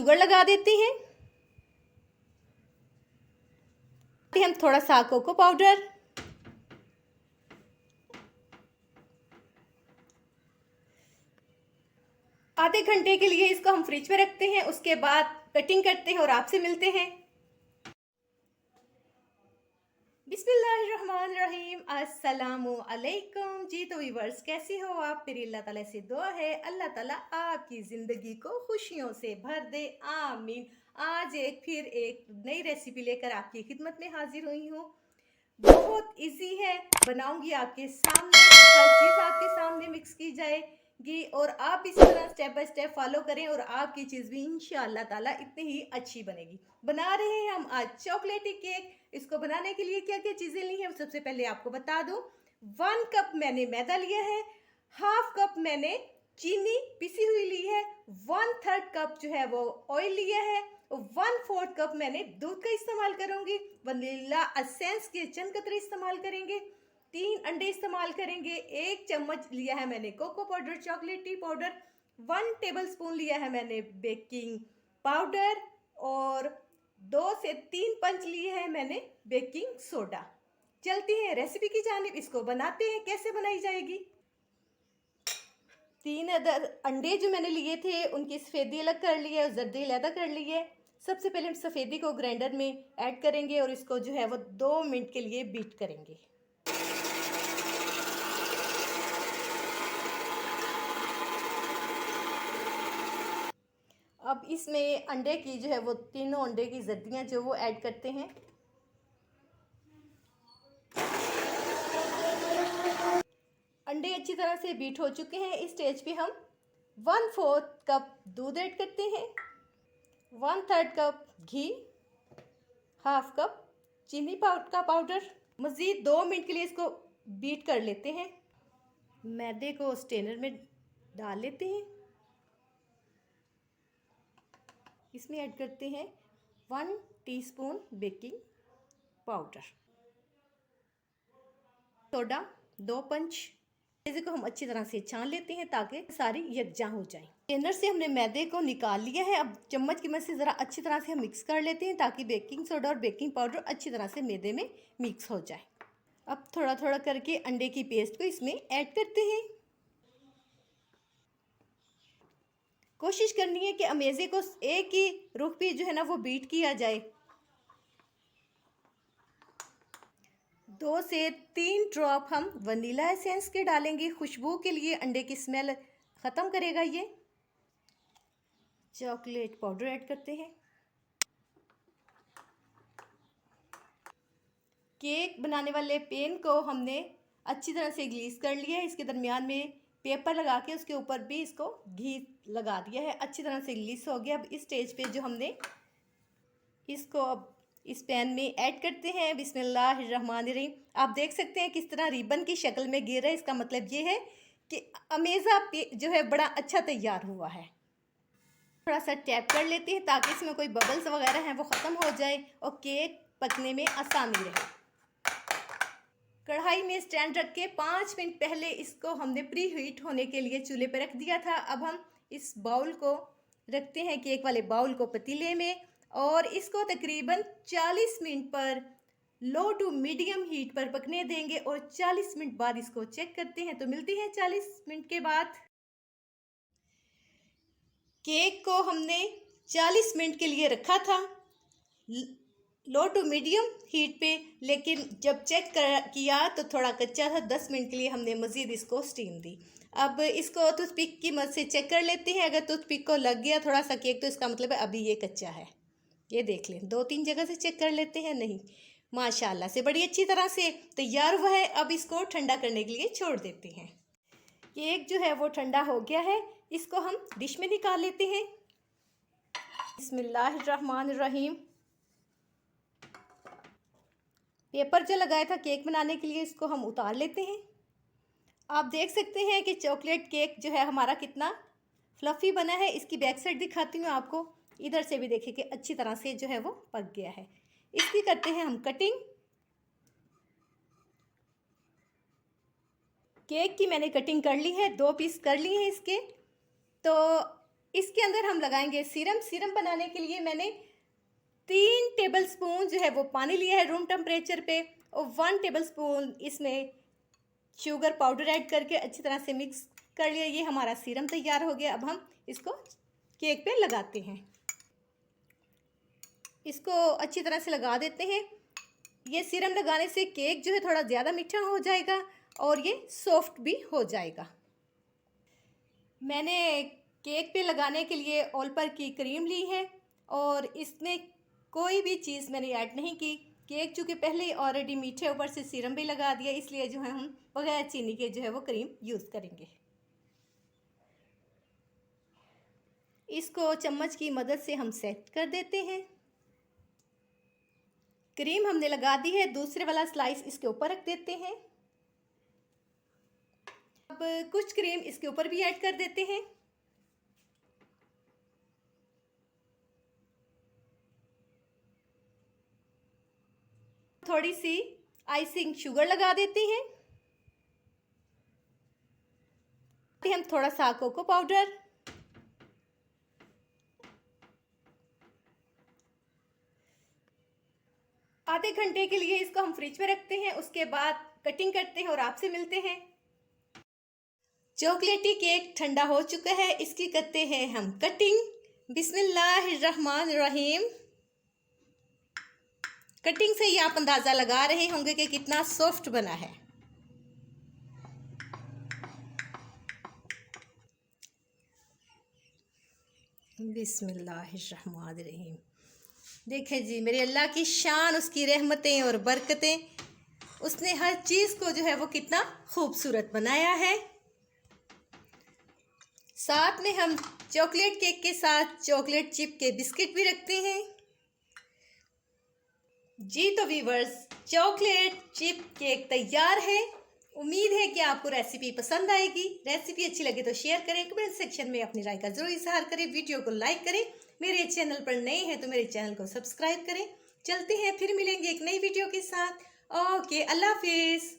Sugar लगा देते हैं। हम थोड़ा सा कोको पाउडर, आधे घंटे के लिए इसको हम फ्रिज में रखते हैं। उसके बाद कटिंग करते हैं और आपसे मिलते हैं। बिस्मिल्लाहिर्रहमानिर्रहीम, अस्सलामु अलैकुम जी। तो व्यूअर्स, कैसे हो आप? मेरी अल्लाह ताला से दुआ है, अल्लाह ताला आपकी ज़िंदगी को खुशियों से भर दे, आमीन। आज फिर एक नई रेसिपी लेकर आपकी खिदमत में हाजिर हुई हूँ। बहुत इजी है, बनाऊंगी आपके सामने, हर चीज़ आपके सामने मिक्स की जाएगी और आप इस तरह स्टेप बाय स्टेप फॉलो करें और आपकी चीज़ भी इंशाअल्लाह ताला इतनी ही अच्छी बनेगी। बना रहे हैं हम आज चॉकलेटी केक। इसको बनाने के लिए क्या क्या चीज़ें ली हैं सबसे पहले आपको बता दूं। 1 कप मैंने मैदा लिया है, हाफ कप मैंने चीनी पिसी हुई ली है, 1/3 कप जो है वो ऑयल लिया है, 1/4 कप मैंने दूध का इस्तेमाल करूंगी, वनीला एसेंस के चंद कतरे इस्तेमाल करेंगे, 3 अंडे इस्तेमाल करेंगे, 1 चम्मच लिया है मैंने कोको पाउडर, चॉकलेटी पाउडर, 1 टेबलस्पून लिया है मैंने बेकिंग पाउडर और 2 से 3 पंच लिए हैं मैंने बेकिंग सोडा। चलते हैं रेसिपी की जानिब, इसको बनाते हैं। कैसे बनाई जाएगी? 3 अदर अंडे जो मैंने लिए थे उनकी सफ़ेदी अलग कर ली है और जर्दी अलग कर ली है। सबसे पहले हम सफ़ेदी को ग्राइंडर में ऐड करेंगे और इसको जो है वो 2 मिनट के लिए बीट करेंगे। अब इसमें अंडे की जो है वो तीनों अंडे की जर्दियाँ जो वो ऐड करते हैं। अंडे अच्छी तरह से बीट हो चुके हैं। इस स्टेज पे हम 1/4 कप दूध ऐड करते हैं, 1/3 कप घी, हाफ कप चीनी का पाउडर। मज़ीद 2 मिनट के लिए इसको बीट कर लेते हैं। मैदे को स्ट्रेनर में डाल लेते हैं। इसमें ऐड करते हैं 1 टीस्पून बेकिंग पाउडर, सोडा 2 पंच। मैदे को हम अच्छी तरह से छान लेते हैं ताकि सारी यकजा हो जाए। स्ट्रेनर से हमने मैदे को निकाल लिया है। अब चम्मच की मदद से ज़रा अच्छी तरह से हम मिक्स कर लेते हैं ताकि बेकिंग सोडा और बेकिंग पाउडर अच्छी तरह से मैदे में मिक्स हो जाए। अब थोड़ा थोड़ा करके अंडे की पेस्ट को इसमें ऐड करते हैं। कोशिश करनी है कि अमेज़े को एक ही रुख पे जो है ना वो बीट किया जाए। 2 से 3 ड्रॉप हम वनीला एसेंस के डालेंगे, खुशबू के लिए। अंडे की स्मेल ख़त्म करेगा ये। चॉकलेट पाउडर ऐड करते हैं। केक बनाने वाले पेन को हमने अच्छी तरह से ग्रीस कर लिया है। इसके दरमियान में पेपर लगा के उसके ऊपर भी इसको घी लगा दिया है। अच्छी तरह से ग्रीस हो गया। अब इस स्टेज पे जो हमने इसको अब इस पैन में ऐड करते हैं। बिस्मिल्लाहिर्रहमानिर्रहीम। आप देख सकते हैं किस तरह रिबन की शक्ल में गिर रहा है। इसका मतलब ये है कि अमेज़ा जो है बड़ा अच्छा तैयार हुआ है। थोड़ा सा टैप कर लेते हैं ताकि इसमें कोई बबल्स वगैरह हैं वो ख़त्म हो जाए और केक पकने में आसानी रहे। कढ़ाई में स्टैंड रख के 5 मिनट पहले इसको हमने प्री हीट होने के लिए चूल्हे पर रख दिया था। अब हम इस बाउल को रखते हैं, केक वाले बाउल को, पतीले में और इसको तकरीबन 40 मिनट पर लो टू मीडियम हीट पर पकने देंगे और 40 मिनट बाद इसको चेक करते हैं। तो मिलती है 40 मिनट के बाद। केक को हमने 40 मिनट के लिए रखा था लो टू मीडियम हीट पे, लेकिन जब चेक किया तो थोड़ा कच्चा था। 10 मिनट के लिए हमने मज़ीद इसको स्टीम दी। अब इसको टूथपिक की मदद से चेक कर लेते हैं। अगर टूथपिक को लग गया थोड़ा सा केक तो इसका मतलब है अभी ये कच्चा है। ये देख लें, 2-3 जगह से चेक कर लेते हैं। नहीं, माशाल्लाह से बड़ी अच्छी तरह से तैयार हुआ है। अब इसको ठंडा करने के लिए छोड़ देते हैं। केक जो है वो ठंडा हो गया है। इसको हम डिश में निकाल लेते हैं। बिस्मिल्लाहिर्रहमानिर्रहीम। पेपर जो लगाया था केक बनाने के लिए इसको हम उतार लेते हैं। आप देख सकते हैं कि चॉकलेट केक जो है हमारा कितना फ्लफ़ी बना है। इसकी बैक साइड दिखाती हूँ आपको। इधर से भी देखिए कि अच्छी तरह से जो है वो पक गया है। इसकी करते हैं हम कटिंग। केक की मैंने कटिंग कर ली है, 2 पीस कर लिए हैं इसके। तो इसके अंदर हम लगाएंगे सीरम। सीरम बनाने के लिए मैंने 3 टेबलस्पून जो है वो पानी लिया है रूम टेम्परेचर पे, और 1 टेबलस्पून इसमें शुगर पाउडर ऐड करके अच्छी तरह से मिक्स कर लिया। ये हमारा सीरम तैयार हो गया। अब हम इसको केक पे लगाते हैं। इसको अच्छी तरह से लगा देते हैं। ये सीरम लगाने से केक जो है थोड़ा ज़्यादा मीठा हो जाएगा और ये सॉफ्ट भी हो जाएगा। मैंने केक पे लगाने के लिए ऑलपर की क्रीम ली है और इसमें कोई भी चीज़ मैंने ऐड नहीं की। केक चूँकि पहले ही ऑलरेडी मीठे, ऊपर से सीरम भी लगा दिया, इसलिए जो है हम बगैर चीनी के जो है वो क्रीम यूज़ करेंगे। इसको चम्मच की मदद से हम सेट कर देते हैं। क्रीम हमने लगा दी है, दूसरे वाला स्लाइस इसके ऊपर रख देते हैं। अब कुछ क्रीम इसके ऊपर भी ऐड कर देते हैं। थोड़ी सी आइसिंग शुगर लगा देते हैं। हम थोड़ा सा कोको पाउडर, आधे घंटे के लिए इसको हम फ्रिज में रखते हैं। उसके बाद कटिंग करते हैं और आपसे मिलते हैं। चॉकलेटी केक ठंडा हो चुका है, इसकी करते हैं हम कटिंग। बिस्मिल्लाहिर्रहमानिर्रहीम। कटिंग से ही आप अंदाज़ा लगा रहे होंगे कि कितना सॉफ्ट बना है। बिस्मिल्लाहिर्रहमानिर्रहीम। देखें जी, मेरे अल्लाह की शान, उसकी रहमतें और बरकतें, उसने हर चीज़ को जो है वो कितना खूबसूरत बनाया है। साथ में हम चॉकलेट केक के साथ चॉकलेट चिप के बिस्किट भी रखते हैं। जी तो व्यूअर्स, चॉकलेट चिप केक तैयार है। उम्मीद है कि आपको रेसिपी पसंद आएगी। रेसिपी अच्छी लगे तो शेयर करें, कमेंट सेक्शन में अपनी राय का जरूर इजहार करें, वीडियो को लाइक करें। मेरे चैनल पर नए हैं तो मेरे चैनल को सब्सक्राइब करें। चलते हैं, फिर मिलेंगे एक नई वीडियो के साथ। ओके, अल्लाह हाफिज़।